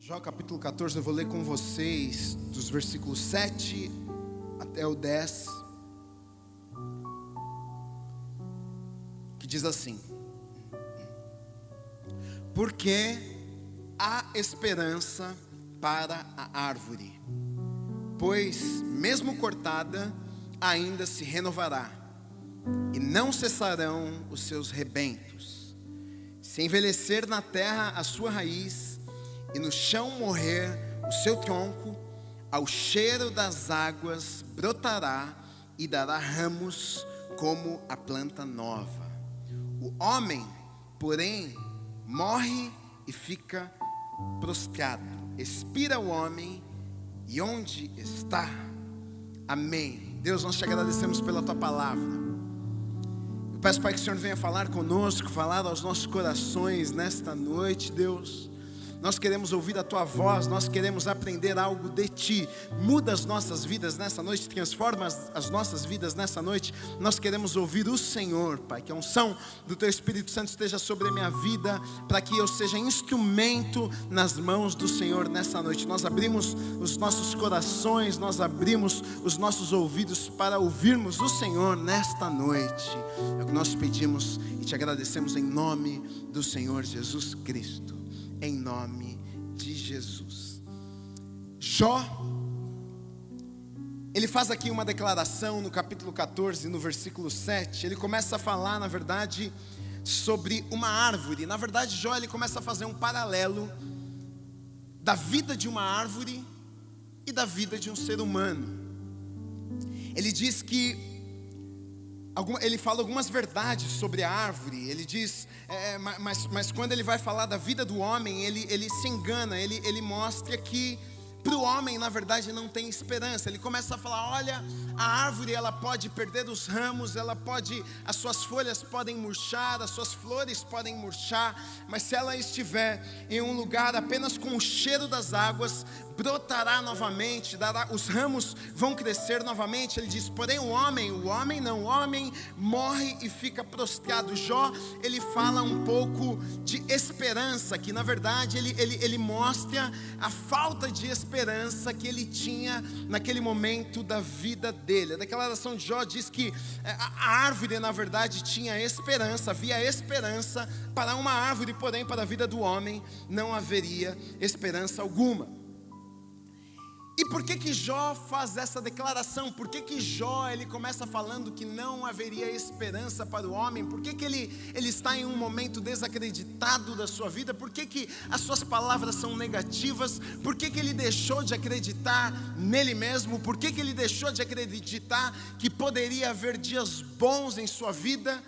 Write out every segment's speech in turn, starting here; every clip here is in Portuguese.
Jó capítulo 14, eu vou ler com vocês dos versículos 7 até o 10, que diz assim: porque há esperança para a árvore, pois mesmo cortada ainda se renovará, e não cessarão os seus rebentos. Se envelhecer na terra a sua raiz, e no chão morrer o seu tronco, ao cheiro das águas brotará e dará ramos como a planta nova. O homem, porém, morre e fica prostrado. Expira o homem, e onde está? Amém. Deus, nós te agradecemos pela tua palavra. Eu peço, Pai, que o Senhor venha falar conosco, falar aos nossos corações nesta noite, Deus. Nós queremos ouvir a tua voz, nós queremos aprender algo de ti. Muda as nossas vidas nessa noite, transforma as nossas vidas nessa noite. Nós queremos ouvir o Senhor, Pai, que a unção do teu Espírito Santo esteja sobre a minha vida, para que eu seja instrumento nas mãos do Senhor nessa noite. Nós abrimos os nossos corações, nós abrimos os nossos ouvidos para ouvirmos o Senhor nesta noite. É o que nós pedimos e te agradecemos em nome do Senhor Jesus Cristo. Em nome de Jesus. Jó, ele faz aqui uma declaração no capítulo 14, no versículo 7. Ele começa a falar, na verdade, sobre uma árvore. Na verdade, Jó, ele começa a fazer um paralelo da vida de uma árvore e da vida de um ser humano. Ele diz que ele fala algumas verdades sobre a árvore. Ele diz, mas quando ele vai falar da vida do homem, ele se engana. Ele mostra que para o homem, na verdade, não tem esperança. Ele começa a falar: olha, a árvore, ela pode perder os ramos, as suas folhas podem murchar, as suas flores podem murchar, mas se ela estiver em um lugar apenas com o cheiro das águas, brotará novamente, os ramos vão crescer novamente. Ele diz, porém o homem morre e fica prostrado. Jó, ele fala um pouco de esperança, que na verdade ele mostra a falta de esperança que ele tinha naquele momento da vida dele. A declaração de Jó diz que a árvore, na verdade, tinha esperança, havia esperança para uma árvore, porém para a vida do homem não haveria esperança alguma. E por que Jó faz essa declaração? Por que Jó, ele começa falando que não haveria esperança para o homem? Por que ele está em um momento desacreditado da sua vida? Por que as suas palavras são negativas? Por que ele deixou de acreditar nele mesmo? Por que ele deixou de acreditar que poderia haver dias bons em sua vida?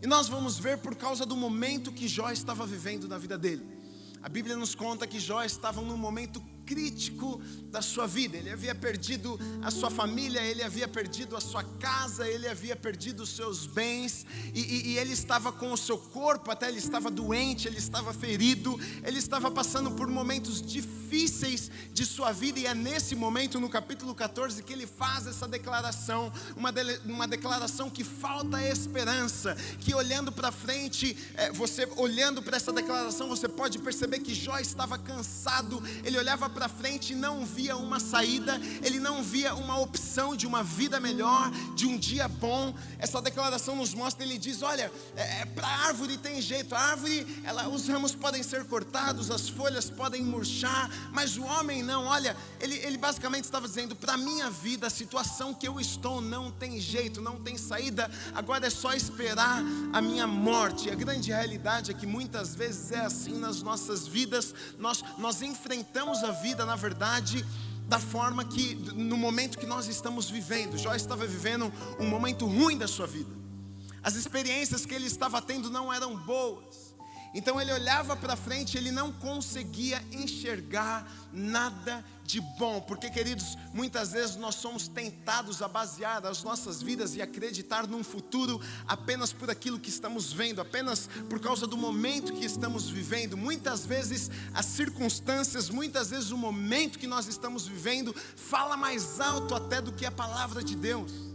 E nós vamos ver por causa do momento que Jó estava vivendo na vida dele. A Bíblia nos conta que Jó estava num momento crítico da sua vida. Ele havia perdido a sua família, ele havia perdido a sua casa, ele havia perdido os seus bens, e ele estava com o seu corpo, até ele estava doente, ele estava ferido, ele estava passando por momentos difíceis de sua vida. E é nesse momento, no capítulo 14, que ele faz essa declaração, uma declaração que falta esperança, que olhando para frente, você olhando para essa declaração, você pode perceber que Jó estava cansado. Ele olhava para frente e não via uma saída, ele não via uma opção de uma vida melhor, de um dia bom. Essa declaração nos mostra, ele diz, olha, para a árvore tem jeito, a árvore, os ramos podem ser cortados, as folhas podem murchar, mas o homem não. Olha, ele basicamente estava dizendo, para a minha vida, a situação que eu estou não tem jeito, não tem saída, agora é só esperar a minha morte. E a grande realidade é que muitas vezes é assim nas nossas vidas. Nós enfrentamos a vida, na verdade, da forma que, no momento que nós estamos vivendo. Jó estava vivendo um momento ruim da sua vida. As experiências que ele estava tendo não eram boas. Então ele olhava para frente, ele não conseguia enxergar nada de bom. Porque, queridos, muitas vezes nós somos tentados a basear as nossas vidas e acreditar num futuro apenas por aquilo que estamos vendo, apenas por causa do momento que estamos vivendo. Muitas vezes as circunstâncias, muitas vezes o momento que nós estamos vivendo fala mais alto até do que a palavra de Deus.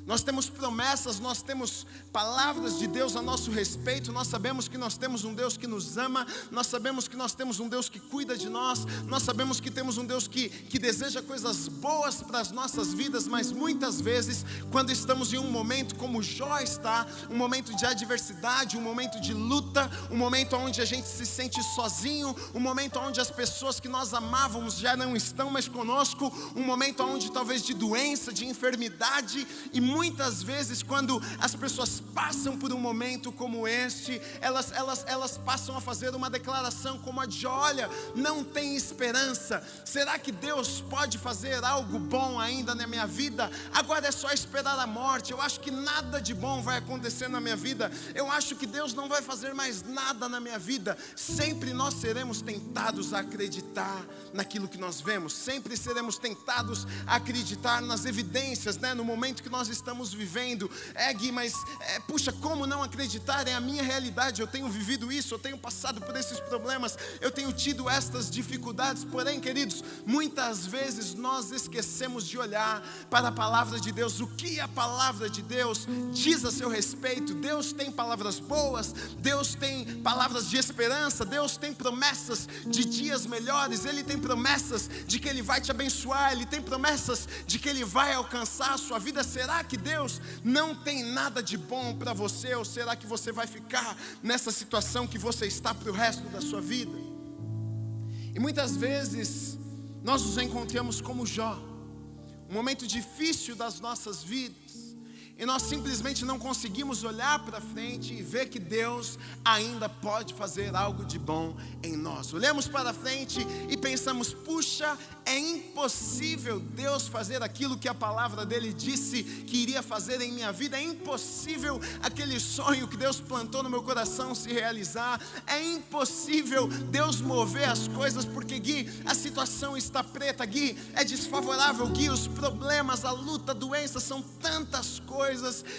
Nós temos promessas, nós temos palavras de Deus a nosso respeito. Nós sabemos que nós temos um Deus que nos ama. Nós sabemos que nós temos um Deus que cuida de nós. Nós sabemos que temos um Deus que deseja coisas boas para as nossas vidas. Mas muitas vezes, quando estamos em um momento como Jó está, um momento de adversidade, um momento de luta, um momento onde a gente se sente sozinho, um momento onde as pessoas que nós amávamos já não estão mais conosco, um momento onde talvez de doença, de enfermidade, e muitas vezes quando as pessoas passam por um momento como este, elas passam a fazer uma declaração como a de Jó: olha, não tem esperança, será que Deus pode fazer algo bom ainda na minha vida? Agora é só esperar a morte, eu acho que nada de bom vai acontecer na minha vida, eu acho que Deus não vai fazer mais nada na minha vida. Sempre nós seremos tentados a acreditar naquilo que nós vemos, sempre seremos tentados a acreditar nas evidências, no momento que nós estamos vivendo. Gui, mas puxa, como não acreditar? É a minha realidade, eu tenho vivido isso, eu tenho passado por esses problemas, eu tenho tido estas dificuldades. Porém, queridos, muitas vezes nós esquecemos de olhar para a palavra de Deus. O que a palavra de Deus diz a seu respeito? Deus tem palavras boas, Deus tem palavras de esperança, Deus tem promessas de dias melhores, Ele tem promessas de que Ele vai te abençoar, Ele tem promessas de que Ele vai alcançar a sua vida. Será que Deus não tem nada de bom para você? Ou será que você vai ficar nessa situação que você está para o resto da sua vida? E muitas vezes nós nos encontramos como Jó, um momento difícil das nossas vidas, e nós simplesmente não conseguimos olhar para frente e ver que Deus ainda pode fazer algo de bom em nós. Olhamos para frente e pensamos: puxa, é impossível Deus fazer aquilo que a palavra dele disse que iria fazer em minha vida. É impossível aquele sonho que Deus plantou no meu coração se realizar. É impossível Deus mover as coisas, porque, Gui, a situação está preta, Gui, é desfavorável, Gui, os problemas, a luta, a doença, são tantas coisas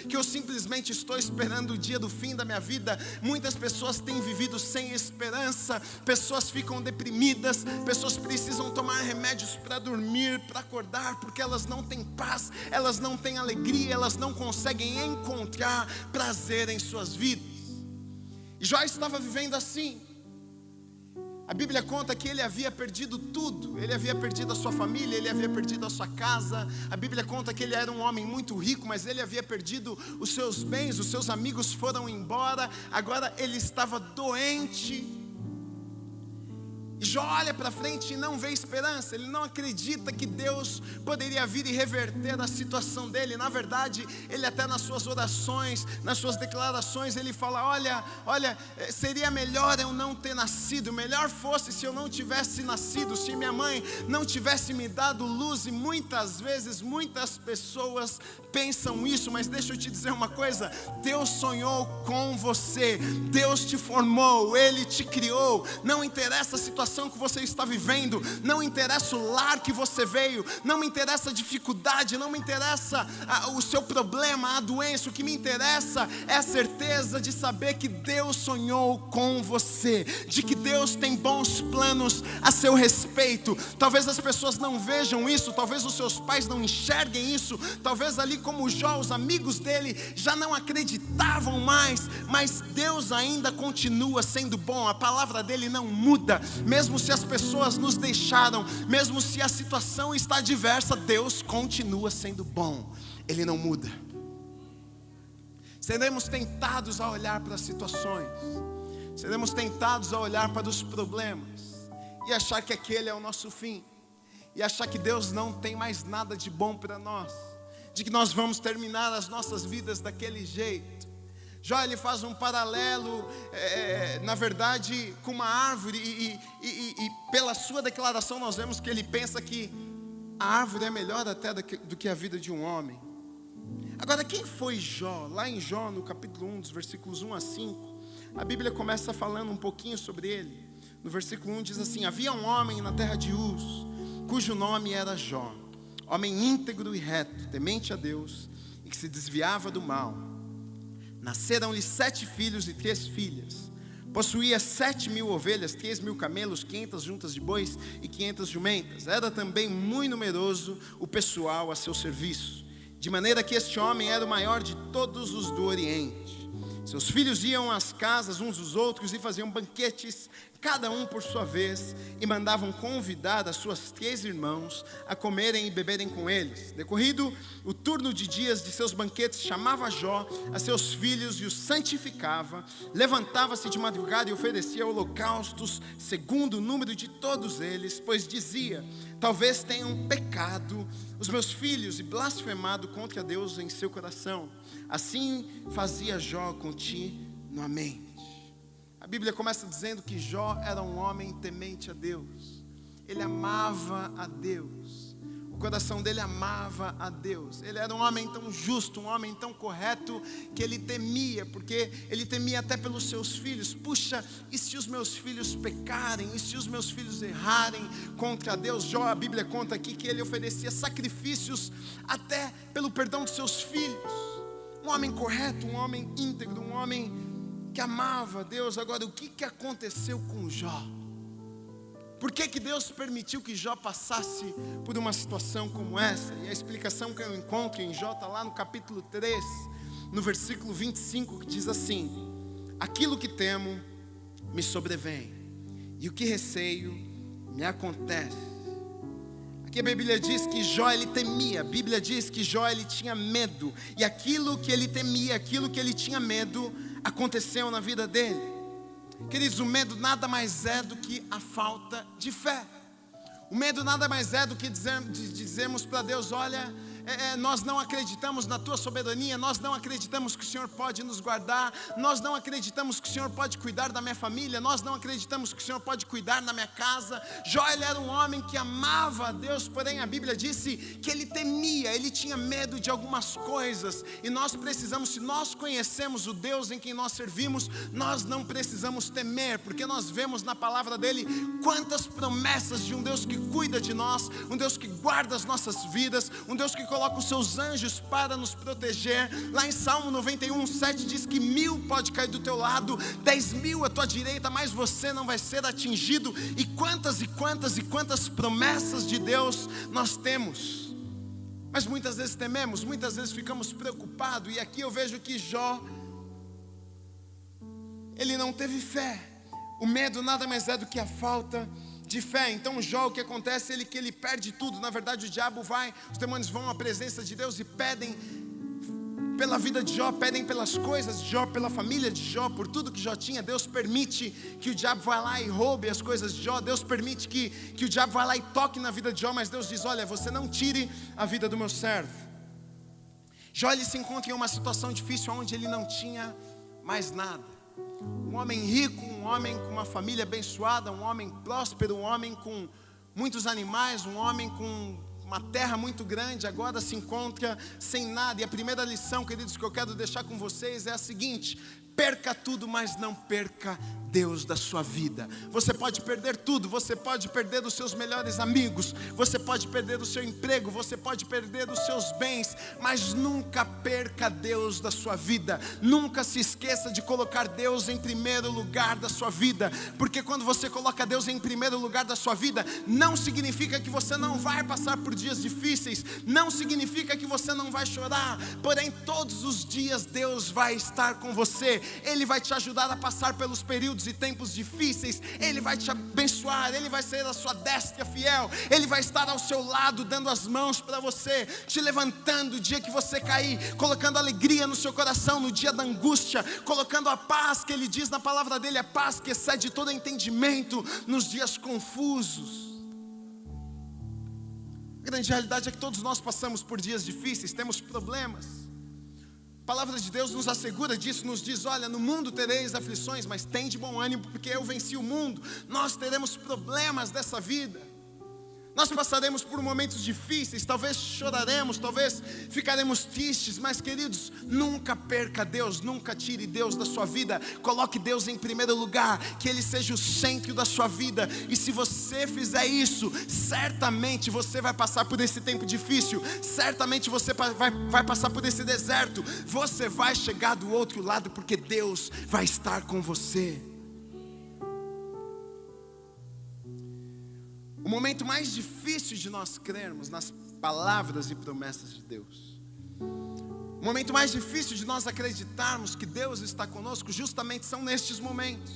que eu simplesmente estou esperando o dia do fim da minha vida. Muitas pessoas têm vivido sem esperança, pessoas ficam deprimidas, pessoas precisam tomar remédios para dormir, para acordar, porque elas não têm paz, elas não têm alegria, elas não conseguem encontrar prazer em suas vidas. E Jó estava vivendo assim. A Bíblia conta que ele havia perdido tudo. Ele havia perdido a sua família, ele havia perdido a sua casa. A Bíblia conta que ele era um homem muito rico, mas ele havia perdido os seus bens, os seus amigos foram embora. Agora ele estava doente. E Jó olha para frente e não vê esperança. Ele não acredita que Deus poderia vir e reverter a situação dele. Na verdade, ele até nas suas orações, nas suas declarações, ele fala: olha, seria melhor eu não ter nascido. Melhor fosse se eu não tivesse nascido, se minha mãe não tivesse me dado luz. E muitas vezes, muitas pessoas pensam isso. Mas deixa eu te dizer uma coisa: Deus sonhou com você, Deus te formou, Ele te criou. Não interessa a situação que você está vivendo, não interessa o lar que você veio, não me interessa a dificuldade, não me interessa o seu problema, a doença. O que me interessa é a certeza de saber que Deus sonhou com você, de que Deus tem bons planos a seu respeito. Talvez as pessoas não vejam isso, talvez os seus pais não enxerguem isso, talvez ali como Jó, os amigos dele já não acreditavam mais, mas Deus ainda continua sendo bom. A palavra dele não muda, mesmo se as pessoas nos deixaram, mesmo se a situação está adversa, Deus continua sendo bom, Ele não muda. Seremos tentados a olhar para as situações, seremos tentados a olhar para os problemas e achar que aquele é o nosso fim, e achar que Deus não tem mais nada de bom para nós, de que nós vamos terminar as nossas vidas daquele jeito. Jó, ele faz um paralelo, na verdade, com uma árvore, e pela sua declaração nós vemos que ele pensa que a árvore é melhor até do que a vida de um homem. Agora, quem foi Jó? Lá em Jó, no capítulo 1, dos versículos 1 a 5, a Bíblia começa falando um pouquinho sobre ele. No versículo 1 diz assim: havia um homem na terra de Uz, cujo nome era Jó, homem íntegro e reto, temente a Deus, e que se desviava do mal. Nasceram-lhe 7 filhos e 3 filhas. Possuía 7.000 ovelhas, 3.000 camelos, 500 juntas de bois e 500 jumentas. Era também muito numeroso o pessoal a seu serviço. de maneira que este homem era o maior de todos os do Oriente. Seus filhos iam às casas uns dos outros e faziam banquetes, cada um por sua vez, e mandavam convidar as suas 3 irmãos a comerem e beberem com eles. Decorrido o turno de dias de seus banquetes, chamava Jó a seus filhos e os santificava, levantava-se de madrugada e oferecia holocaustos segundo o número de todos eles, pois dizia: talvez tenham pecado os meus filhos e blasfemado contra Deus em seu coração. Assim fazia Jó continuamente. A Bíblia começa dizendo que Jó era um homem temente a Deus. Ele amava a Deus. O coração dele amava a Deus. Ele era um homem tão justo, um homem tão correto, que ele temia, porque ele temia até pelos seus filhos. Puxa, e se os meus filhos pecarem? E se os meus filhos errarem contra Deus? Jó, a Bíblia conta aqui que ele oferecia sacrifícios até pelo perdão dos seus filhos. Um homem correto, um homem íntegro, um homem que amava a Deus. Agora, o que aconteceu com Jó? Por que Deus permitiu que Jó passasse por uma situação como essa? E a explicação que eu encontro em Jó está lá no capítulo 3, no versículo 25, que diz assim: aquilo que temo me sobrevém, e o que receio me acontece. Aqui a Bíblia diz que Jó ele temia, a Bíblia diz que Jó ele tinha medo, e aquilo que ele temia, aquilo que ele tinha medo, aconteceu na vida dele. Queridos, o medo nada mais é do que a falta de fé. O medo nada mais é do que dizermos para Deus: olha, nós não acreditamos na tua soberania, nós não acreditamos que o Senhor pode nos guardar, nós não acreditamos que o Senhor pode cuidar da minha família, nós não acreditamos que o Senhor pode cuidar da minha casa. Jó ele era um homem que amava a Deus, porém a Bíblia disse que ele temia, ele tinha medo de algumas coisas. E nós precisamos, se nós conhecemos o Deus em quem nós servimos, nós não precisamos temer, porque nós vemos na palavra dele quantas promessas de um Deus que cuida de nós, um Deus que guarda as nossas vidas, um Deus que coloca os seus anjos para nos proteger. Lá em Salmo 91:7 diz que 1000 pode cair do teu lado, 10.000 à tua direita, mas você não vai ser atingido. E quantas promessas de Deus nós temos. Mas muitas vezes tememos, muitas vezes ficamos preocupados. E aqui eu vejo que Jó, ele não teve fé. O medo nada mais é do que a falta de fé. Então Jó, o que acontece? Ele perde tudo. Na verdade o diabo vai, os demônios vão à presença de Deus e pedem pela vida de Jó, pedem pelas coisas de Jó, pela família de Jó, por tudo que Jó tinha. Deus permite que o diabo vá lá e roube as coisas de Jó. Deus permite que o diabo vá lá e toque na vida de Jó. Mas Deus diz: olha, você não tire a vida do meu servo. Jó ele se encontra em uma situação difícil, onde ele não tinha mais nada. Um homem rico, um homem com uma família abençoada, um homem próspero, um homem com muitos animais, um homem com uma terra muito grande, agora se encontra sem nada. E a primeira lição, queridos, que eu quero deixar com vocês é a seguinte: perca tudo, mas não perca Deus da sua vida. Você pode perder tudo, você pode perder os seus melhores amigos, você pode perder o seu emprego, você pode perder os seus bens, mas nunca perca Deus da sua vida. Nunca se esqueça de colocar Deus em primeiro lugar da sua vida, porque quando você coloca Deus em primeiro lugar da sua vida, não significa que você não vai passar por dias difíceis, não significa que você não vai chorar, porém todos os dias Deus vai estar com você. Ele vai te ajudar a passar pelos períodos e tempos difíceis. Ele vai te abençoar, Ele vai ser a sua destra fiel, Ele vai estar ao seu lado, dando as mãos para você, te levantando o dia que você cair, colocando alegria no seu coração no dia da angústia, colocando a paz que Ele diz na palavra dele, a paz que excede todo entendimento nos dias confusos. A grande realidade é que todos nós passamos por dias difíceis, temos problemas. A palavra de Deus nos assegura disso, nos diz: olha, no mundo tereis aflições, mas tem de bom ânimo, porque eu venci o mundo. Nós teremos problemas dessa vida, nós passaremos por momentos difíceis, talvez choraremos, talvez ficaremos tristes, mas queridos, nunca perca Deus, nunca tire Deus da sua vida. Coloque Deus em primeiro lugar, que Ele seja o centro da sua vida. E se você fizer isso, certamente você vai passar por esse tempo difícil, certamente você vai passar por esse deserto, você vai chegar do outro lado, porque Deus vai estar com você. O momento mais difícil de nós crermos nas palavras e promessas de Deus O momento mais difícil de nós acreditarmos que Deus está conosco justamente são nestes momentos.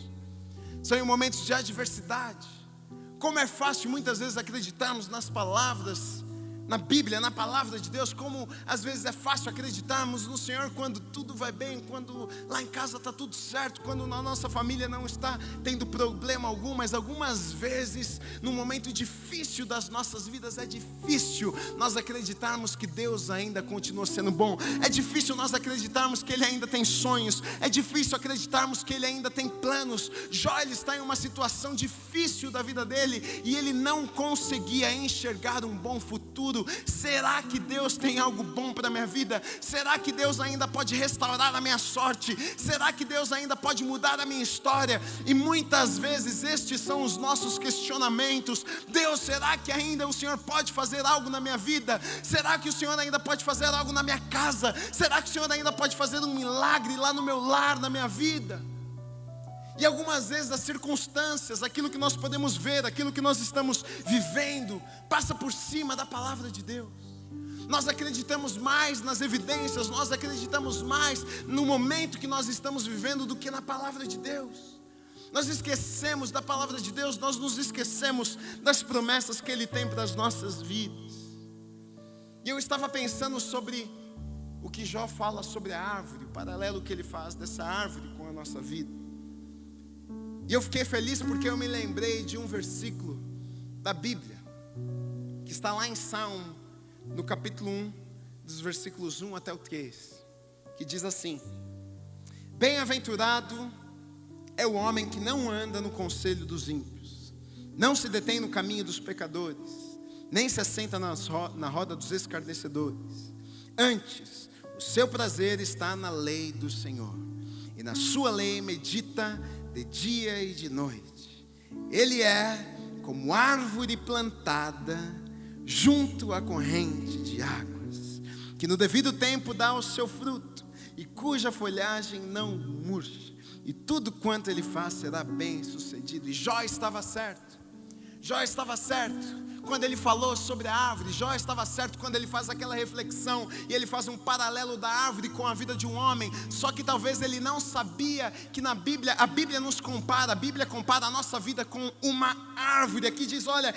São em momentos de adversidade. Como é fácil muitas vezes acreditarmos nas palavras, na Bíblia, na palavra de Deus. Como às vezes é fácil acreditarmos no Senhor quando tudo vai bem, quando lá em casa está tudo certo, quando na nossa família não está tendo problema algum. Mas algumas vezes, no momento difícil das nossas vidas, é difícil nós acreditarmos que Deus ainda continua sendo bom. É difícil nós acreditarmos que Ele ainda tem sonhos. É difícil acreditarmos que Ele ainda tem planos. Jó, ele está em uma situação difícil da vida dele e ele não conseguia enxergar um bom futuro. Será que Deus tem algo bom para a minha vida? Será que Deus ainda pode restaurar a minha sorte? Será que Deus ainda pode mudar a minha história? E muitas vezes estes são os nossos questionamentos. Deus, será que ainda o Senhor pode fazer algo na minha vida? Será que o Senhor ainda pode fazer algo na minha casa? Será que o Senhor ainda pode fazer um milagre lá no meu lar, na minha vida? E algumas vezes as circunstâncias, aquilo que nós podemos ver, aquilo que nós estamos vivendo, passa por cima da palavra de Deus. Nós acreditamos mais nas evidências, nós acreditamos mais no momento que nós estamos vivendo do que na palavra de Deus. Nós esquecemos da palavra de Deus, nós nos esquecemos das promessas que Ele tem para as nossas vidas. E eu estava pensando sobre o que Jó fala sobre a árvore, o paralelo que ele faz dessa árvore com a nossa vida. E eu fiquei feliz porque eu me lembrei de um versículo da Bíblia, que está lá em Salmo, no capítulo 1, dos versículos 1 até o 3, que diz assim: Bem-aventurado é o homem que não anda no conselho dos ímpios, não se detém no caminho dos pecadores, nem se assenta na roda dos escarnecedores. Antes, o seu prazer está na lei do Senhor, e na sua lei medita de dia e de noite. Ele é como árvore plantada junto à corrente de águas, que no devido tempo dá o seu fruto, e cuja folhagem não murcha, e tudo quanto ele faz será bem sucedido. E Jó estava certo. Jó estava certo quando ele falou sobre a árvore. Jó estava certo quando ele faz aquela reflexão e ele faz um paralelo da árvore com a vida de um homem. Só que talvez ele não sabia que na Bíblia, a Bíblia nos compara, a Bíblia compara a nossa vida com uma árvore. Aqui diz, olha,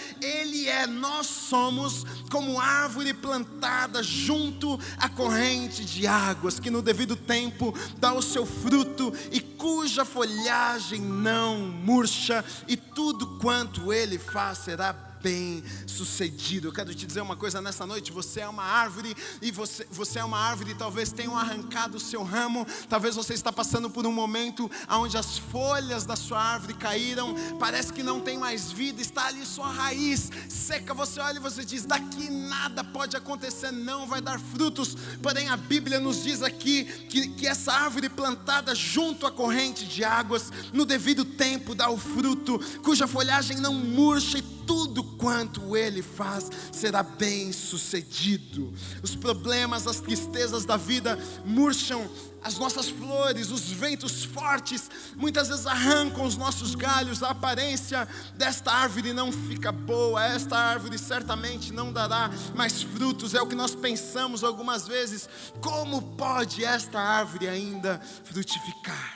nós somos como árvore plantada junto à corrente de águas, que no devido tempo dá o seu fruto e cuja folhagem não murcha, e tudo quanto ele faz será bem sucedido. Eu quero te dizer uma coisa nessa noite: você é uma árvore, e você é uma árvore, e talvez tenham arrancado o seu ramo. Talvez você está passando por um momento onde as folhas da sua árvore caíram, parece que não tem mais vida, está ali sua raiz seca. Você olha e você diz, daqui nada pode acontecer, não vai dar frutos. Porém a Bíblia nos diz aqui que essa árvore plantada junto à corrente de águas, no devido tempo dá o fruto, cuja folhagem não murcha, e tudo quanto ele faz será bem sucedido. Os problemas, as tristezas da vida murcham as nossas flores, os ventos fortes muitas vezes arrancam os nossos galhos. A aparência desta árvore não fica boa, esta árvore certamente não dará mais frutos. É o que nós pensamos algumas vezes: como pode esta árvore ainda frutificar?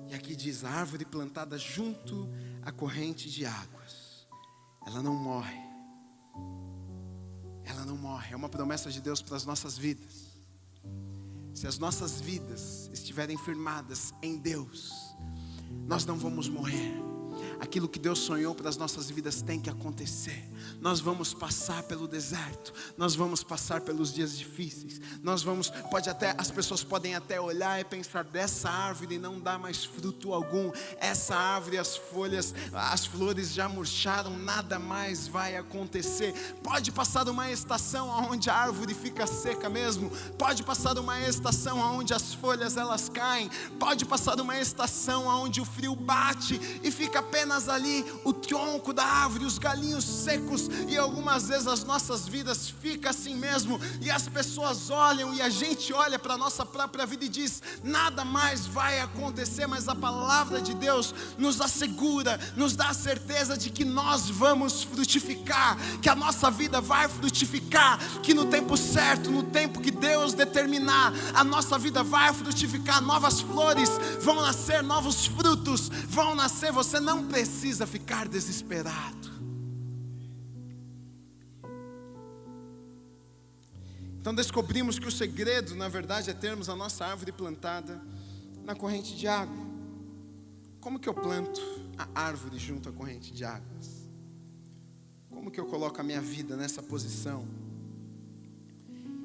E aqui diz, a árvore plantada junto à corrente de águas, ela não morre. Ela não morre. É uma promessa de Deus para as nossas vidas. Se as nossas vidas estiverem firmadas em Deus, nós não vamos morrer. Aquilo que Deus sonhou para as nossas vidas tem que acontecer. Nós vamos passar pelo deserto, nós vamos passar pelos dias difíceis, as pessoas podem até olhar e pensar, dessa árvore não dá mais fruto algum, essa árvore, as folhas, as flores já murcharam, nada mais vai acontecer. Pode passar uma estação onde a árvore fica seca mesmo, pode passar uma estação onde as folhas elas caem, pode passar uma estação onde o frio bate e fica apenas ali o tronco da árvore, os galinhos secos, e algumas vezes as nossas vidas ficam assim mesmo, e as pessoas olham, e a gente olha para a nossa própria vida e diz: nada mais vai acontecer. Mas a palavra de Deus nos assegura, nos dá a certeza de que nós vamos frutificar, que a nossa vida vai frutificar, que no tempo certo, no tempo que Deus determinar, a nossa vida vai frutificar, novas flores vão nascer, novos frutos vão nascer. Você não precisa ficar desesperado. Então descobrimos que o segredo, na verdade, é termos a nossa árvore plantada na corrente de água. Como que eu planto a árvore junto à corrente de águas? Como que eu coloco a minha vida nessa posição?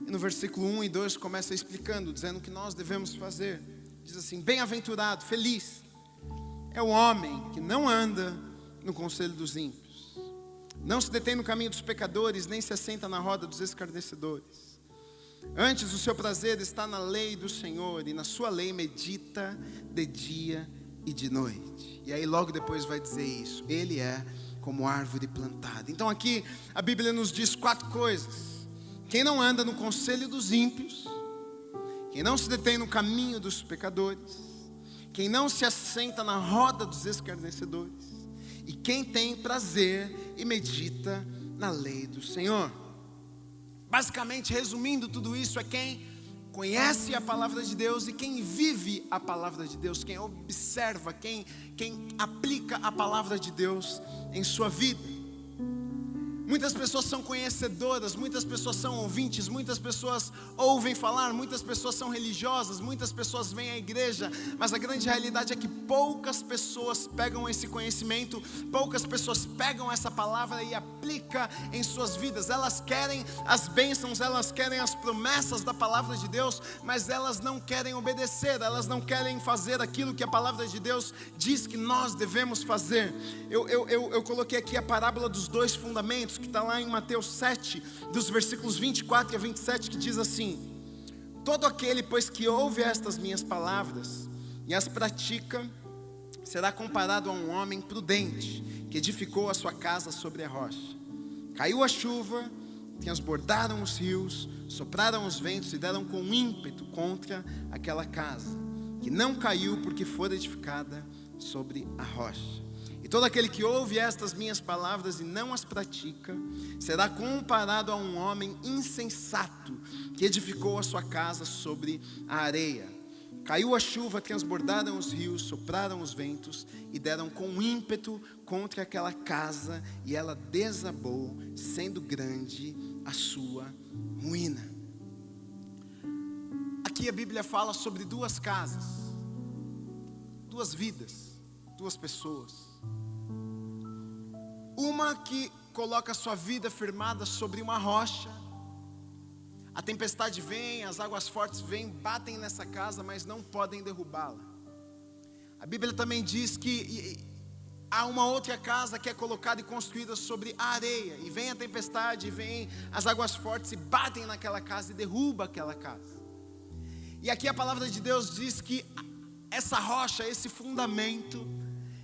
E no versículo 1 e 2 começa explicando, dizendo o que nós devemos fazer. Diz assim: bem-aventurado, feliz é o homem que não anda no conselho dos ímpios, não se detém no caminho dos pecadores, nem se assenta na roda dos escarnecedores. Antes o seu prazer está na lei do Senhor, e na sua lei medita de dia e de noite. E aí logo depois vai dizer isso: ele é como árvore plantada. Então aqui a Bíblia nos diz 4 coisas: quem não anda no conselho dos ímpios, quem não se detém no caminho dos pecadores, quem não se assenta na roda dos escarnecedores, e quem tem prazer e medita na lei do Senhor. Basicamente, resumindo tudo isso, é quem conhece a palavra de Deus e quem vive a palavra de Deus, quem observa, quem aplica a palavra de Deus em sua vida. Muitas pessoas são conhecedoras, muitas pessoas são ouvintes, muitas pessoas ouvem falar, muitas pessoas são religiosas, muitas pessoas vêm à igreja, mas a grande realidade é que poucas pessoas pegam esse conhecimento, poucas pessoas pegam essa palavra e aplicam em suas vidas. Elas querem as bênçãos, elas querem as promessas da palavra de Deus, mas elas não querem obedecer, elas não querem fazer aquilo que a palavra de Deus diz que nós devemos fazer. Eu coloquei aqui a parábola dos 2 fundamentos, que está lá em Mateus 7, dos versículos 24 a 27, que diz assim: todo aquele, pois, que ouve estas minhas palavras e as pratica, será comparado a um homem prudente, que edificou a sua casa sobre a rocha. Caiu a chuva, transbordaram os rios, sopraram os ventos e deram com ímpeto contra aquela casa, que não caiu porque foi edificada sobre a rocha. E todo aquele que ouve estas minhas palavras e não as pratica, será comparado a um homem insensato, que edificou a sua casa sobre a areia. Caiu a chuva, transbordaram os rios, sopraram os ventos e deram com ímpeto contra aquela casa, e ela desabou, sendo grande a sua ruína. Aqui a Bíblia fala sobre 2 casas, 2 vidas, 2 pessoas. Uma que coloca a sua vida firmada sobre uma rocha. A tempestade vem, as águas fortes vêm, batem nessa casa, mas não podem derrubá-la. A Bíblia também diz que há uma outra casa que é colocada e construída sobre a areia, e vem a tempestade, vem as águas fortes e batem naquela casa e derruba aquela casa. E aqui a palavra de Deus diz que essa rocha, esse fundamento,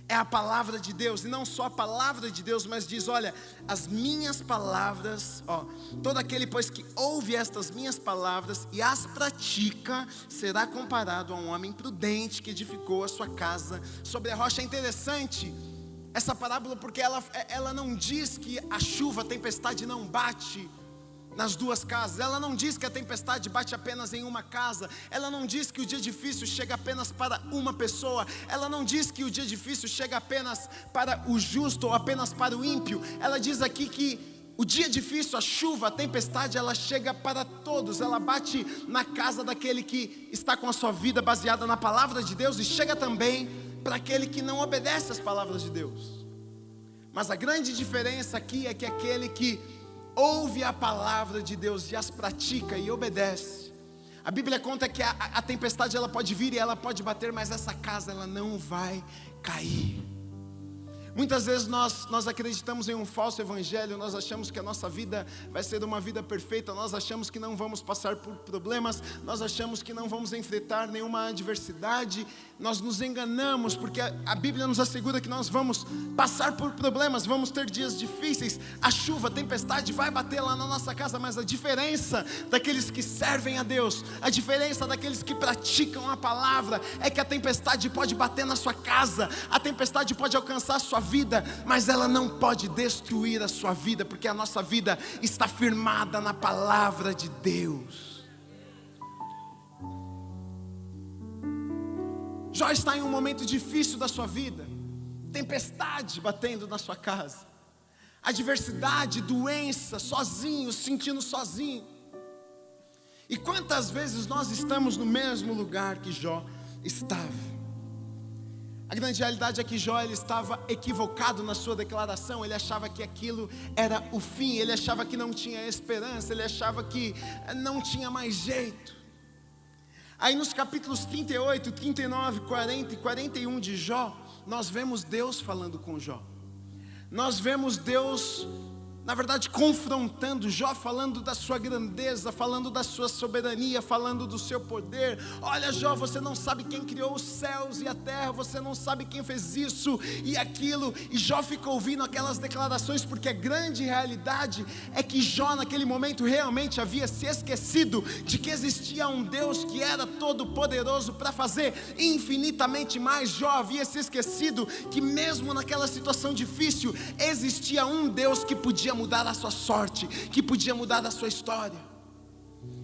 é a palavra de Deus. E não só a palavra de Deus, mas diz: olha, as minhas palavras, todo aquele, pois, que ouve estas minhas palavras e as pratica, será comparado a um homem prudente que edificou a sua casa sobre a rocha. É interessante essa parábola porque ela não diz que a chuva, a tempestade não bate nas 2 casas. Ela não diz que a tempestade bate apenas em uma casa. Ela não diz que o dia difícil chega apenas para uma pessoa. Ela não diz que o dia difícil chega apenas para o justo ou apenas para o ímpio. Ela diz aqui que o dia difícil, a chuva, a tempestade, ela chega para todos. Ela bate na casa daquele que está com a sua vida baseada na palavra de Deus, e chega também para aquele que não obedece às palavras de Deus. Mas a grande diferença aqui é que aquele que ouve a palavra de Deus e as pratica e obedece, a Bíblia conta que a tempestade ela pode vir e ela pode bater, mas essa casa ela não vai cair. Muitas vezes nós acreditamos em um falso evangelho, nós achamos que a nossa vida vai ser uma vida perfeita, nós achamos que não vamos passar por problemas, nós achamos que não vamos enfrentar nenhuma adversidade, nós nos enganamos, porque a Bíblia nos assegura que nós vamos passar por problemas, vamos ter dias difíceis, a chuva, a tempestade vai bater lá na nossa casa, mas a diferença daqueles que servem a Deus, a diferença daqueles que praticam a palavra, é que a tempestade pode bater na sua casa, a tempestade pode alcançar a sua vida, mas ela não pode destruir a sua vida, porque a nossa vida está firmada na palavra de Deus. Jó está em um momento difícil da sua vida, tempestade batendo na sua casa, adversidade, doença, sozinho, sentindo sozinho. E quantas vezes nós estamos no mesmo lugar que Jó estava? A grande realidade é que Jó, ele estava equivocado na sua declaração, ele achava que aquilo era o fim, ele achava que não tinha esperança, ele achava que não tinha mais jeito. Aí nos capítulos 38, 39, 40 e 41 de Jó, nós vemos Deus falando com Jó. Nós vemos Deus, na verdade, confrontando Jó, falando da sua grandeza, falando da sua soberania, falando do seu poder. Olha, Jó, você não sabe quem criou os céus e a terra, você não sabe quem fez isso e aquilo. E Jó fica ouvindo aquelas declarações, porque a grande realidade é que Jó naquele momento realmente havia se esquecido de que existia um Deus que era todo poderoso para fazer infinitamente mais. Jó havia se esquecido que mesmo naquela situação difícil, existia um Deus que podia mudar a sua sorte, que podia mudar a sua história.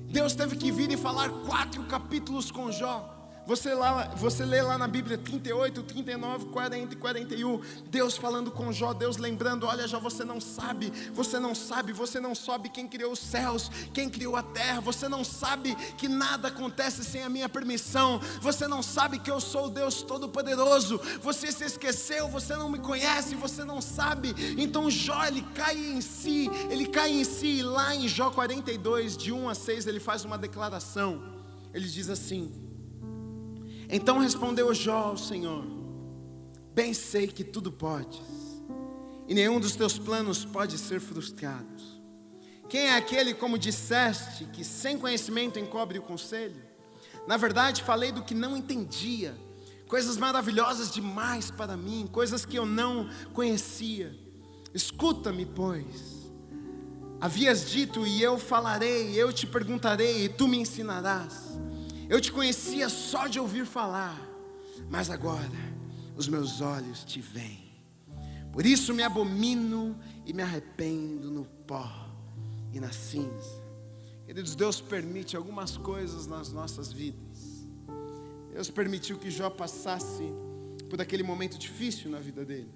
Deus teve que vir e falar 4 capítulos com Jó. Você lê lá na Bíblia 38, 39, 40 e 41, Deus falando com Jó, Deus lembrando: olha, Jó, você não sabe quem criou os céus, quem criou a terra, você não sabe que nada acontece sem a minha permissão, você não sabe que eu sou o Deus Todo-Poderoso, você se esqueceu, você não me conhece, você não sabe. Então Jó, ele cai em si, e lá em Jó 42, de 1 a 6, ele faz uma declaração, ele diz assim: então respondeu Jó ao Senhor: bem sei que tudo podes, e nenhum dos teus planos pode ser frustrado. Quem é aquele, como disseste, que sem conhecimento encobre o conselho? Na verdade falei do que não entendia, coisas maravilhosas demais para mim, coisas que eu não conhecia. Escuta-me, pois. Havias dito, e eu falarei, eu te perguntarei, e tu me ensinarás. Eu te conhecia só de ouvir falar, mas agora os meus olhos te veem. Por isso me abomino e me arrependo no pó e na cinza. Queridos, Deus permite algumas coisas nas nossas vidas. Deus permitiu que Jó passasse por aquele momento difícil na vida dele.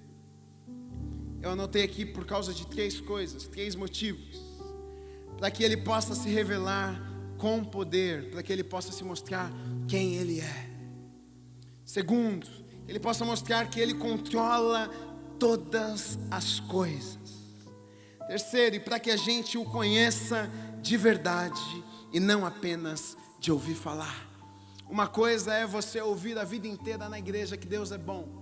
Eu anotei aqui por causa de 3 coisas, 3 motivos, para que ele possa se revelar com poder, para que ele possa se mostrar quem ele é. Segundo, ele possa mostrar que ele controla todas as coisas. Terceiro, e para que a gente o conheça de verdade e não apenas de ouvir falar. Uma coisa é você ouvir a vida inteira na igreja que Deus é bom.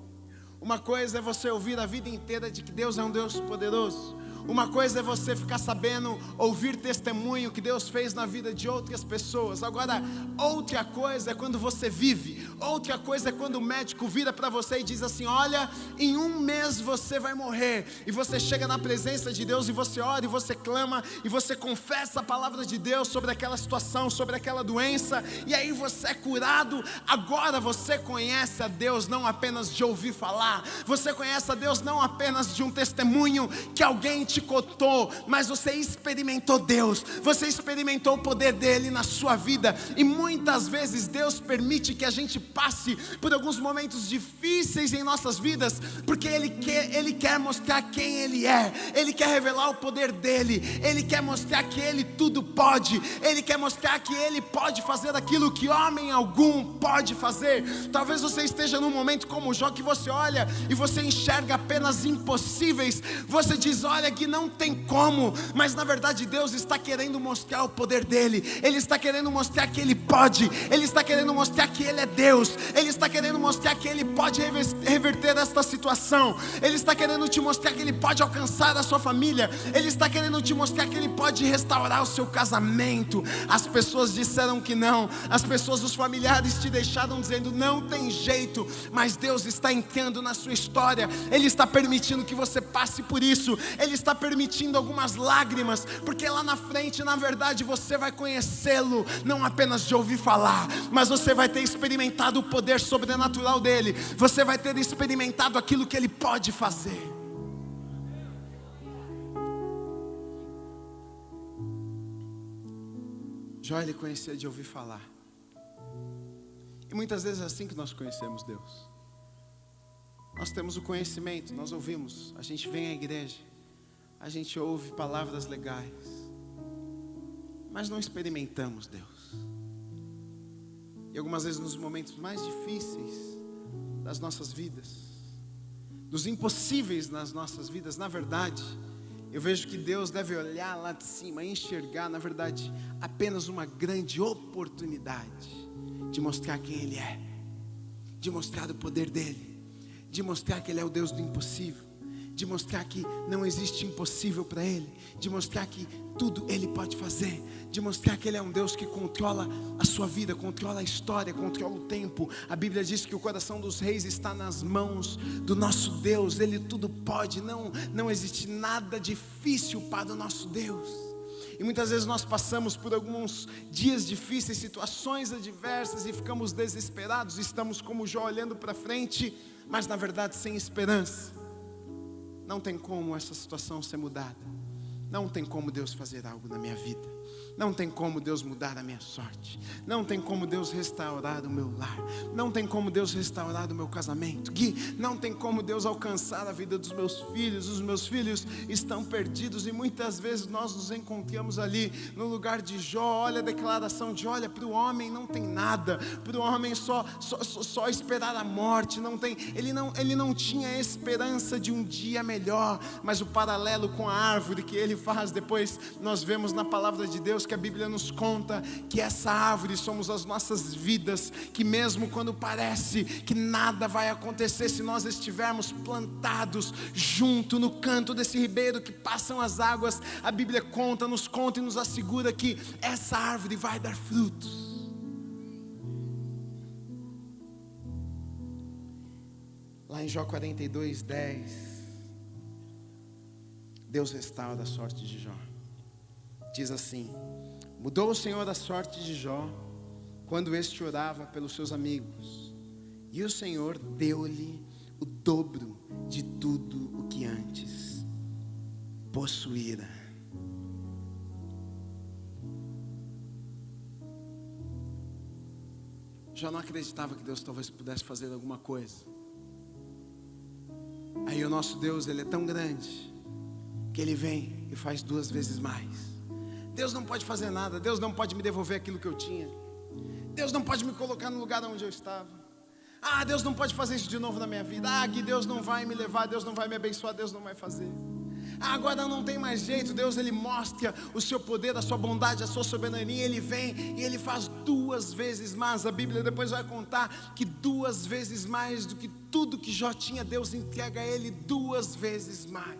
Uma coisa é você ouvir a vida inteira de que Deus é um Deus poderoso. Uma coisa é você ficar sabendo, ouvir testemunho que Deus fez na vida de outras pessoas. Agora, outra coisa é quando você vive. Outra coisa é quando o médico vira para você e diz assim: olha, em 1 mês você vai morrer. E você chega na presença de Deus e você ora, e você clama, e você confessa a palavra de Deus sobre aquela situação, sobre aquela doença, e aí você é curado. Agora você conhece a Deus não apenas de ouvir falar, você conhece a Deus não apenas de um testemunho que alguém te contou, mas você experimentou Deus, você experimentou o poder dele na sua vida. E muitas vezes Deus permite que a gente passe por alguns momentos difíceis em nossas vidas, porque Ele quer mostrar quem Ele é, Ele quer revelar o poder dele, Ele quer mostrar que Ele tudo pode, Ele quer mostrar que Ele pode fazer aquilo que homem algum pode fazer. Talvez você esteja num momento como Jó, que você olha e você enxerga apenas impossíveis. Você diz: olha, Gui, não tem como, mas na verdade Deus está querendo mostrar o poder dele, Ele está querendo mostrar que Ele pode, Ele está querendo mostrar que Ele é Deus, Ele está querendo mostrar que Ele pode reverter esta situação, Ele está querendo te mostrar que Ele pode alcançar a sua família, Ele está querendo te mostrar que Ele pode restaurar o seu casamento. As pessoas disseram que não, as pessoas, os familiares te deixaram dizendo não tem jeito, mas Deus está entrando na sua história, Ele está permitindo que você passe por isso, Ele está permitindo algumas lágrimas, porque lá na frente, na verdade, você vai conhecê-lo, não apenas de ouvir falar, mas você vai ter experimentado o poder sobrenatural dele, você vai ter experimentado aquilo que Ele pode fazer. Jó, ele conhecia de ouvir falar, e muitas vezes é assim que nós conhecemos Deus. Nós temos o conhecimento, nós ouvimos, a gente vem à igreja, a gente ouve palavras legais, mas não experimentamos Deus. E algumas vezes nos momentos mais difíceis das nossas vidas, dos impossíveis nas nossas vidas, na verdade, eu vejo que Deus deve olhar lá de cima e enxergar, na verdade, apenas uma grande oportunidade de mostrar quem Ele é, de mostrar o poder dEle, de mostrar que Ele é o Deus do impossível, de mostrar que não existe impossível para Ele, de mostrar que tudo Ele pode fazer, de mostrar que Ele é um Deus que controla a sua vida, controla a história, controla o tempo. A Bíblia diz que o coração dos reis está nas mãos do nosso Deus, Ele tudo pode, não existe nada difícil para o nosso Deus. E muitas vezes nós passamos por alguns dias difíceis, situações adversas e ficamos desesperados, estamos como Jó olhando para frente, mas na verdade sem esperança. Não tem como essa situação ser mudada, não tem como Deus fazer algo na minha vida, não tem como Deus mudar a minha sorte, não tem como Deus restaurar o meu lar, não tem como Deus restaurar o meu casamento, Gui, não tem como Deus alcançar a vida dos meus filhos, os meus filhos estão perdidos. E muitas vezes nós nos encontramos ali no lugar de Jó. Olha a declaração de, olha, para o homem não tem nada, para o homem só esperar a morte, não tem, ele não tinha esperança de um dia melhor. Mas o paralelo com a árvore que ele faz, depois nós vemos na palavra de Deus que a Bíblia nos conta que essa árvore somos as nossas vidas, que mesmo quando parece que nada vai acontecer, se nós estivermos plantados junto no canto desse ribeiro que passam as águas, a Bíblia nos conta e nos assegura que essa árvore vai dar frutos. Lá em Jó 42:10, Deus restaura a sorte de Jó. Diz assim: mudou o Senhor a sorte de Jó quando este orava pelos seus amigos, e o Senhor deu-lhe o dobro de tudo o que antes possuíra. Jó não acreditava que Deus talvez pudesse fazer alguma coisa. Aí o nosso Deus, Ele é tão grande que Ele vem e faz 2 vezes mais. Deus não pode fazer nada, Deus não pode me devolver aquilo que eu tinha, Deus não pode me colocar no lugar onde eu estava. Deus não pode fazer isso de novo na minha vida. Que Deus não vai me levar, Deus não vai me abençoar, Deus não vai fazer. Agora não tem mais jeito. Deus, Ele mostra o seu poder, a sua bondade, a sua soberania. Ele vem e Ele faz 2 vezes mais. A Bíblia depois vai contar que 2 vezes mais do que tudo que Jó tinha, Deus entrega a ele 2 vezes mais.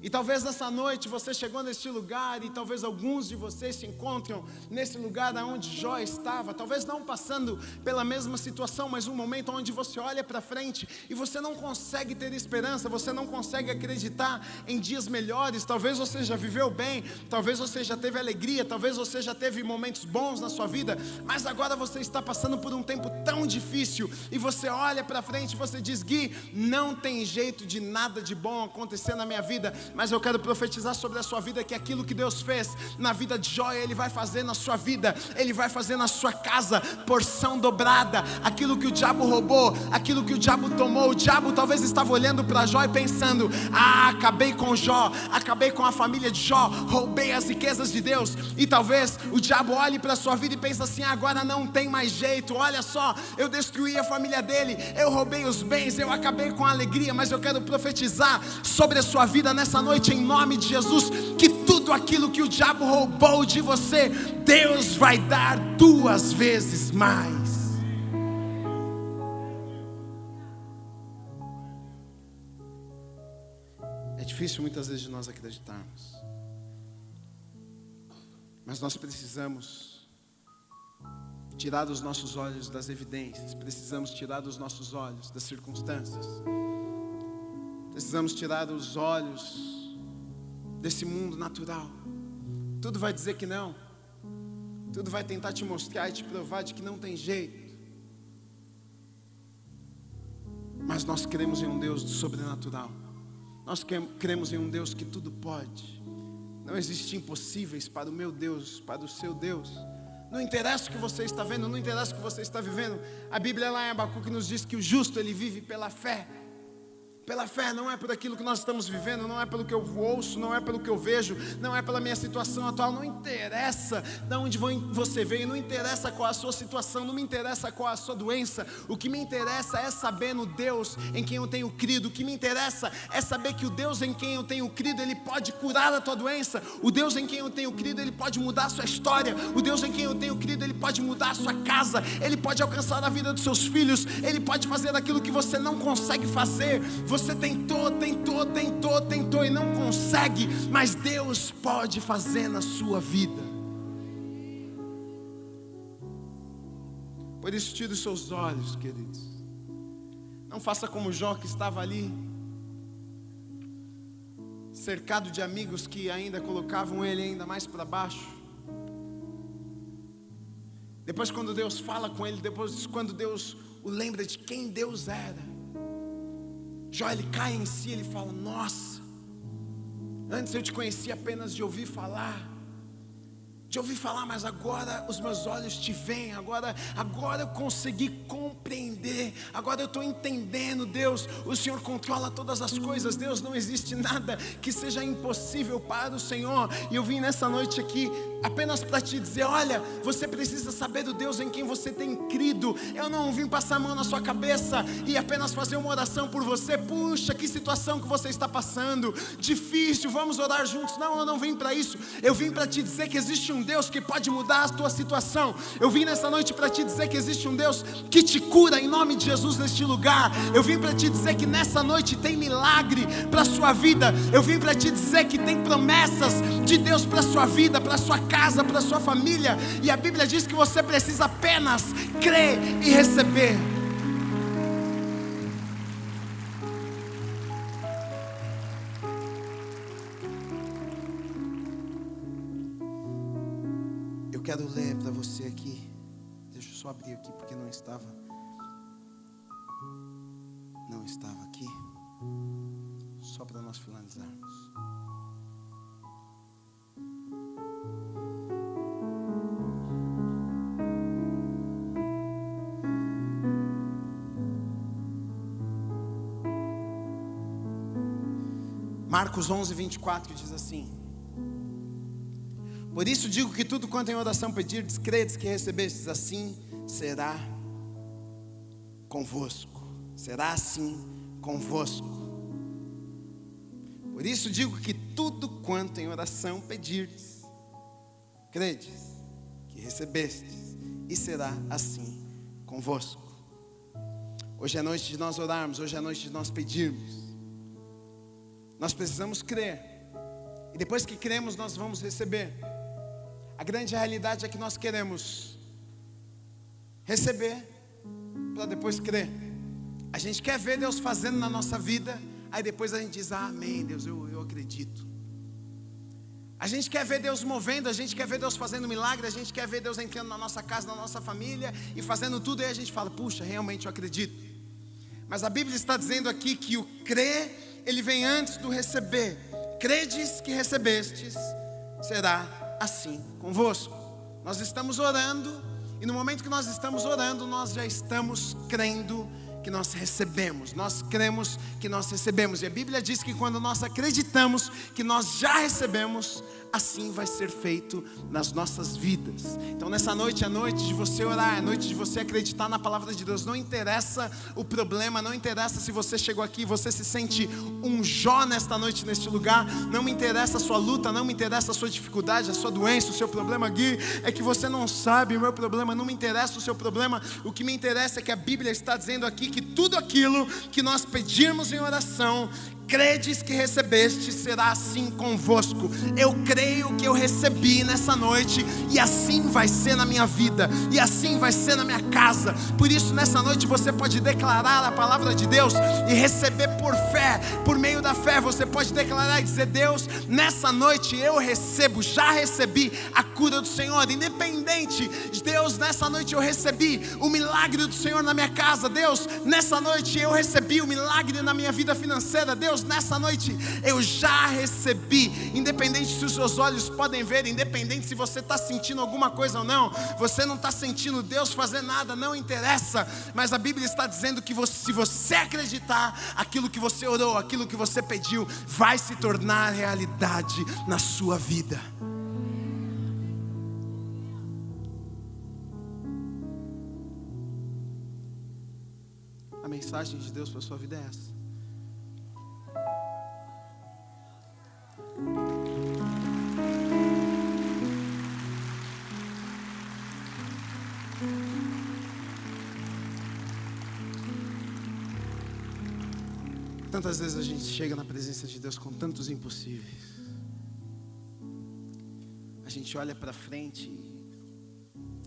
E talvez nessa noite você chegou neste lugar, e talvez alguns de vocês se encontram nesse lugar onde Jó estava, talvez não passando pela mesma situação, mas um momento onde você olha para frente e você não consegue ter esperança, você não consegue acreditar em dias melhores. Talvez você já viveu bem, talvez você já teve alegria, talvez você já teve momentos bons na sua vida, mas agora você está passando por um tempo tão difícil, e você olha para frente e você diz: Gui, não tem jeito de nada de bom acontecer na minha vida. mas eu quero profetizar sobre a sua vida que aquilo que Deus fez na vida de Jó, Ele vai fazer na sua vida, Ele vai fazer na sua casa, porção dobrada. Aquilo que o diabo roubou, aquilo que o diabo tomou, o diabo talvez estava olhando para Jó e pensando: acabei com Jó, acabei com a família de Jó, roubei as riquezas de Deus. E talvez o diabo olhe para a sua vida e pense assim: agora não tem mais jeito, olha só, eu destruí a família dele, eu roubei os bens, eu acabei com a alegria. Mas eu quero profetizar sobre a sua vida nessa noite, em nome de Jesus, que tudo aquilo que o diabo roubou de você, Deus vai dar 2 vezes mais. É difícil muitas vezes de nós acreditarmos, mas nós precisamos tirar os nossos olhos das evidências, precisamos tirar os nossos olhos das circunstâncias, precisamos tirar os olhos desse mundo natural. Tudo vai dizer que não, tudo vai tentar te mostrar e te provar de que não tem jeito, mas nós cremos em um Deus do sobrenatural, nós cremos em um Deus que tudo pode. Não existe impossíveis para o meu Deus, para o seu Deus. Não interessa o que você está vendo, não interessa o que você está vivendo. A Bíblia lá em Abacuque nos diz que o justo, ele vive pela fé. Pela fé, não é por aquilo que nós estamos vivendo, não é pelo que eu ouço, não é pelo que eu vejo, não é pela minha situação atual. Não interessa de onde você veio, não interessa qual a sua situação, não me interessa qual a sua doença. O que me interessa é saber no Deus em quem eu tenho crido. O que me interessa é saber que o Deus em quem eu tenho crido, Ele pode curar a tua doença. O Deus em quem eu tenho crido, Ele pode mudar a sua história. O Deus em quem eu tenho crido, Ele pode mudar a sua casa. Ele pode alcançar a vida dos seus filhos. Ele pode fazer aquilo que você não consegue fazer. Você tentou e não consegue, mas Deus pode fazer na sua vida. Por isso, tire os seus olhos, queridos. Não faça como Jó, que estava ali, cercado de amigos que ainda colocavam ele ainda mais para baixo. Depois, quando Deus fala com ele, depois quando Deus o lembra de quem Deus era, Jó, ele cai em si, ele fala: nossa, antes eu te conhecia apenas de ouvir falar, mas agora os meus olhos te veem, agora eu consegui compreender, agora eu estou entendendo. Deus, o Senhor controla todas as coisas, Deus, não existe nada que seja impossível para o Senhor. E eu vim nessa noite aqui apenas para te dizer: olha, você precisa saber do Deus em quem você tem crido. Eu não vim passar a mão na sua cabeça e apenas fazer uma oração por você. Puxa, que situação que você está passando, difícil, vamos orar juntos. Não, eu não vim para isso. Eu vim para te dizer que existe um Deus que pode mudar a tua situação. Eu vim nessa noite para te dizer que existe um Deus que te cura em nome de Jesus neste lugar. Eu vim para te dizer que nessa noite tem milagre para a sua vida. Eu vim para te dizer que tem promessas de Deus para a sua vida, para a sua casa, para a sua família. E a Bíblia diz que você precisa apenas crer e receber. Eu quero ler para você aqui. Deixa eu só abrir aqui porque não estava aqui. Só para nós finalizarmos. Marcos 11:24 diz assim: por isso digo que tudo quanto em oração pedirdes, credes que recebestes, assim será convosco. Será assim convosco. Por isso digo que tudo quanto em oração pedirdes, credes que recebestes, e será assim convosco. Hoje é noite de nós orarmos, hoje é noite de nós pedirmos. Nós precisamos crer, e depois que cremos nós vamos receber. A grande realidade é que nós queremos receber para depois crer. A gente quer ver Deus fazendo na nossa vida, aí depois a gente diz: amém, Deus, eu acredito. A gente quer ver Deus movendo, a gente quer ver Deus fazendo milagre, a gente quer ver Deus entrando na nossa casa, na nossa família e fazendo tudo, e aí a gente fala: puxa, realmente eu acredito. Mas a Bíblia está dizendo aqui que o crer, ele vem antes do receber. credes que recebestes, será assim convosco. Nós estamos orando, e no momento que nós estamos orando, nós já estamos crendo que nós recebemos. Nós cremos que nós recebemos. E a Bíblia diz que quando nós acreditamos que nós já recebemos, assim vai ser feito nas nossas vidas. Então nessa noite é noite de você orar, é noite de você acreditar na palavra de Deus. Não interessa o problema, não interessa se você chegou aqui e você se sente um Jó nesta noite, neste lugar. Não me interessa a sua luta, não me interessa a sua dificuldade, a sua doença, o seu problema, Gui, é que você não sabe o meu problema. Não me interessa o seu problema. O que me interessa é que a Bíblia está dizendo aqui que tudo aquilo que nós pedirmos em oração, credes que recebeste, será assim convosco. Eu creio que eu recebi nessa noite, e assim vai ser na minha vida, e assim vai ser na minha casa. Por isso nessa noite você pode declarar a palavra de Deus e receber por fé. Por meio da fé você pode declarar e dizer: Deus, nessa noite eu recebo, já recebi a cura do Senhor. Independente, Deus, nessa noite eu recebi o milagre do Senhor na minha casa. Deus, nessa noite eu recebi o milagre na minha vida financeira. Deus, nessa noite eu já recebi. Independente se os seus olhos podem ver, independente se você está sentindo alguma coisa ou não, você não está sentindo Deus fazer nada, não interessa. Mas a Bíblia está dizendo que se você acreditar, aquilo que você orou, aquilo que você pediu, vai se tornar realidade na sua vida. A mensagem de Deus para a sua vida é essa. Tantas vezes a gente chega na presença de Deus com tantos impossíveis. A gente olha para frente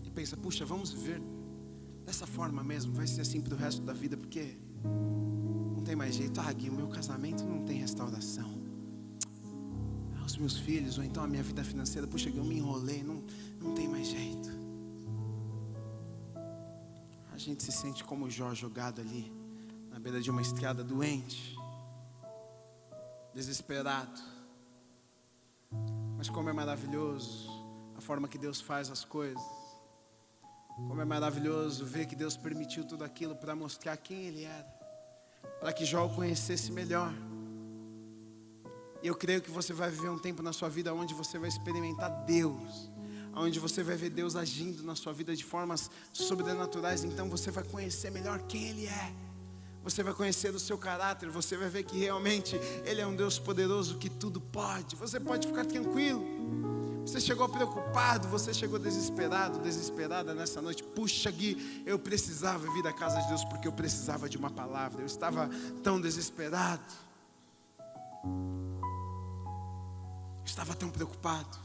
e pensa: puxa, vamos viver dessa forma mesmo, vai ser assim para o resto da vida, porque não tem mais jeito. Gui, o meu casamento não tem restauração. Os meus filhos, ou então a minha vida financeira, puxa, eu me enrolei, não tem mais jeito. A gente se sente como Jó, jogado ali na beira de uma estrada, doente, desesperado. Mas como é maravilhoso a forma que Deus faz as coisas. Como é maravilhoso ver que Deus permitiu tudo aquilo para mostrar quem Ele era, para que Jó o conhecesse melhor. E eu creio que você vai viver um tempo na sua vida onde você vai experimentar Deus, onde você vai ver Deus agindo na sua vida de formas sobrenaturais. Então você vai conhecer melhor quem Ele é. Você vai conhecer o seu caráter, você vai ver que realmente Ele é um Deus poderoso que tudo pode. Você pode ficar tranquilo. Você chegou preocupado, você chegou desesperado, desesperada nessa noite. Puxa, Gui, eu precisava vir à casa de Deus porque eu precisava de uma palavra. Eu estava tão desesperado. Eu estava tão preocupado.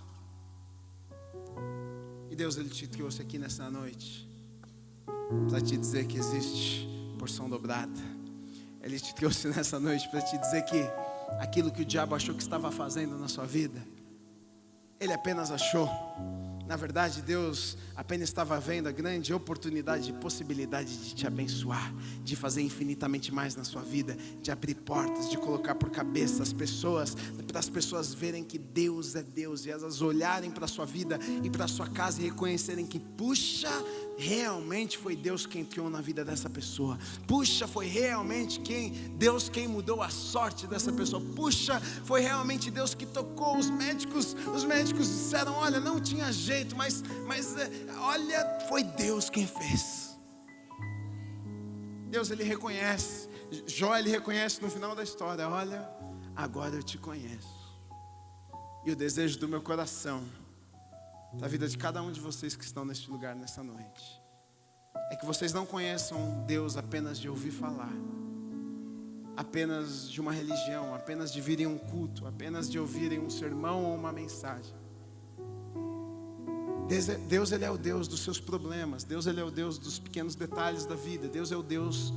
E Deus, Ele te trouxe aqui nessa noite para te dizer que existe porção dobrada. Ele te trouxe nessa noite para te dizer que aquilo que o diabo achou que estava fazendo na sua vida, ele apenas achou. Na verdade, Deus apenas estava vendo a grande oportunidade e possibilidade de te abençoar, de fazer infinitamente mais na sua vida, de abrir portas, de colocar por cabeça as pessoas, para as pessoas verem que Deus é Deus, e elas olharem para a sua vida e para a sua casa e reconhecerem que, puxa, realmente foi Deus quem entrou na vida dessa pessoa. Puxa, foi realmente Deus quem mudou a sorte dessa pessoa. Puxa, foi realmente Deus que tocou os médicos. Os médicos disseram: olha, não tinha jeito, mas olha, foi Deus quem fez. Deus, Ele reconhece. Jó, ele reconhece no final da história: olha, agora eu te conheço. E o desejo do meu coração, da vida de cada um de vocês que estão neste lugar nessa noite, é que vocês não conheçam Deus apenas de ouvir falar, apenas de uma religião, apenas de virem um culto, apenas de ouvirem um sermão ou uma mensagem. Deus, Ele é o Deus dos seus problemas. Deus, Ele é o Deus dos pequenos detalhes da vida. Deus é o Deus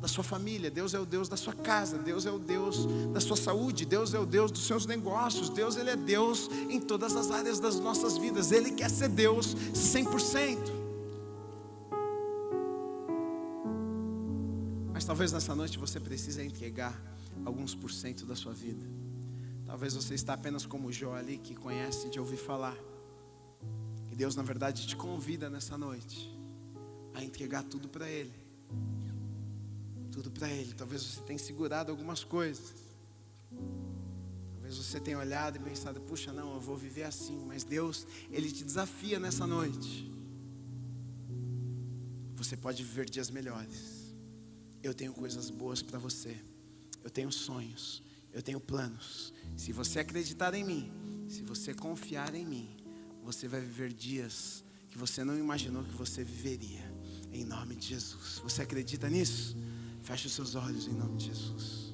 da sua família. Deus é o Deus da sua casa. Deus é o Deus da sua saúde. Deus é o Deus dos seus negócios. Deus, Ele é Deus em todas as áreas das nossas vidas. Ele quer ser Deus 100%. Mas talvez nessa noite você precise entregar alguns por cento da sua vida. Talvez você está apenas como Jó ali, que conhece de ouvir falar. E Deus na verdade te convida nessa noite a entregar tudo para Ele. Tudo para Ele. Talvez você tenha segurado algumas coisas. Talvez você tenha olhado e pensado, puxa, não, eu vou viver assim. Mas Deus, Ele te desafia nessa noite. Você pode viver dias melhores. Eu tenho coisas boas para você. Eu tenho sonhos. Eu tenho planos. Se você acreditar em mim, se você confiar em mim, você vai viver dias que você não imaginou que você viveria. Em nome de Jesus. Você acredita nisso? Feche os seus olhos em nome de Jesus.